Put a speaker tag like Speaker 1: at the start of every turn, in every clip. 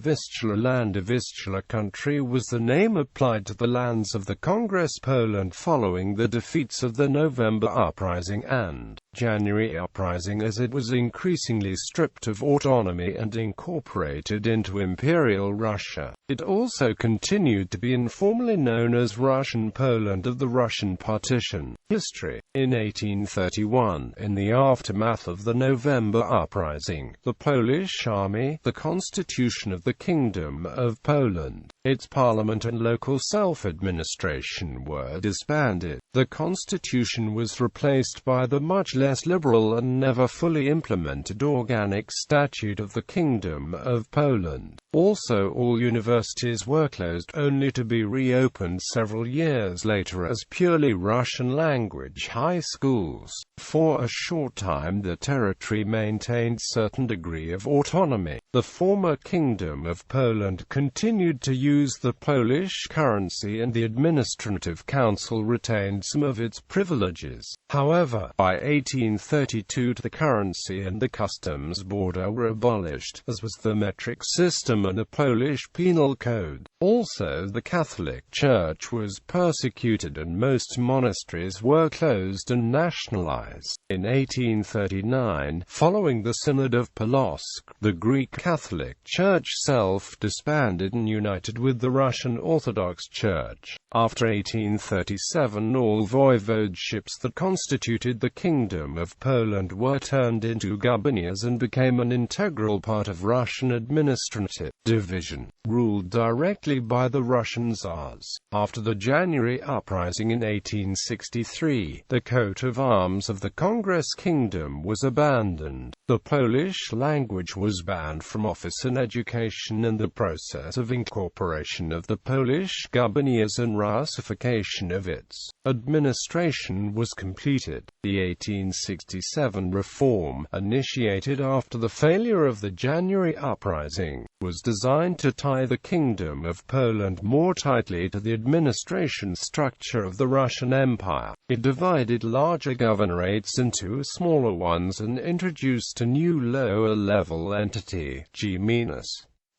Speaker 1: Vistula Land. Vistula Country was the name applied to the lands of the Congress Poland following the defeats of the November Uprising and January Uprising, as it was increasingly stripped of autonomy and incorporated into Imperial Russia. It also continued to be informally known as Russian Poland of the Russian partition. History. In 1831, in the aftermath of the November Uprising, the Polish army, the Constitution of the Kingdom of Poland, its parliament and local self-administration were disbanded. The constitution was replaced by the much less liberal and never fully implemented Organic Statute of the Kingdom of Poland. Also, all universities were closed, only to be reopened several years later as purely Russian-language high schools. For a short time the territory maintained certain degree of autonomy. The former Kingdom of Poland continued to use the Polish currency, and the Administrative Council retained some of its privileges. However, by 1832 the currency and the customs border were abolished, as was the metric system and the Polish penal code. Also, the Catholic Church was persecuted and most monasteries were closed and nationalized. In 1839, following the Synod of Polosk, the Greek Catholic Church self-disbanded and united with the Russian Orthodox Church. After 1837, all voivodeships that constituted the Kingdom of Poland were turned into gubernias and became an integral part of Russian administrative division, ruled directly by the Russian Tsars. After the January Uprising in 1863, the coat of arms of the Congress Kingdom was abandoned. The Polish language was banned from office and education, and the process of incorporation of the Polish gubernias and Russification of its administration was completed. The 1867 reform, initiated after the failure of the January Uprising, was designed to tie the Kingdom of Poland more tightly to the administration structure of the Russian Empire. It divided larger governorates into smaller ones and introduced a new lower-level entity, G-.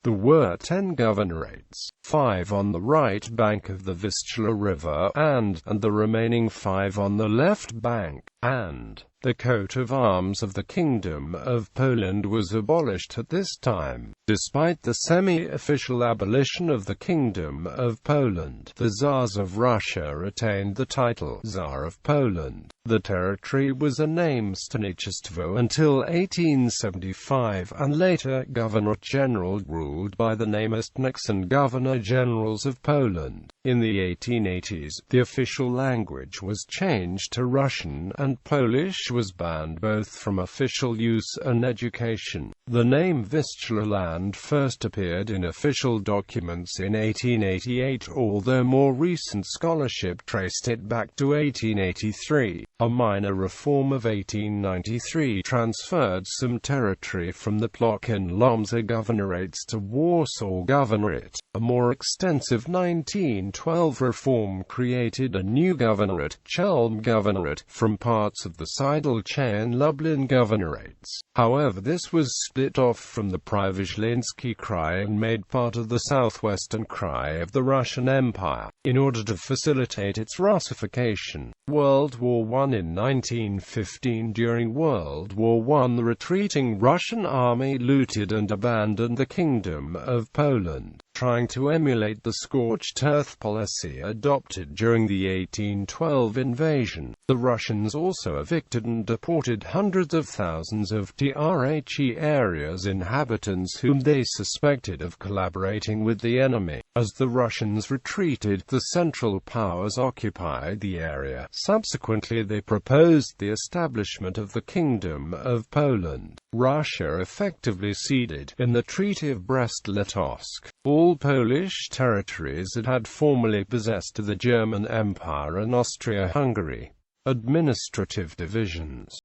Speaker 1: There were 10 governorates, 5 on the right bank of the Vistula River, and the remaining 5 on the left bank, and the coat of arms of the Kingdom of Poland was abolished at this time. Despite the semi-official abolition of the Kingdom of Poland, the Tsars of Russia retained the title Tsar of Poland. The territory was a name Stanichestwo until 1875, and later Governor-General ruled by the namestniks and Governor-Generals of Poland. In the 1880s, the official language was changed to Russian, and Polish was banned both from official use and education. The name Vistula Land first appeared in official documents in 1888, although more recent scholarship traced it back to 1883. A minor reform of 1893 transferred some territory from the Plock and Lomza governorates to Warsaw Governorate. A more extensive 1912 reform created a new governorate, Chelm Governorate, from parts of the Siedlce and Lublin governorates. However, this was split off from the Przemyślski Krai and made part of the southwestern Krai of the Russian Empire, in order to facilitate its Russification. World War I. In 1915, during World War I, the retreating Russian army looted and abandoned the Kingdom of Poland, trying to emulate the scorched earth policy adopted during the 1812 invasion. The Russians also evicted and deported hundreds of thousands of TRHE areas inhabitants whom they suspected of collaborating with the enemy. As the Russians retreated, the Central Powers occupied the area. Subsequently, they proposed the establishment of the Kingdom of Poland. Russia effectively ceded, in the Treaty of Brest-Litovsk, all Polish territories it had formerly possessed to the German Empire and Austria-Hungary. Administrative divisions.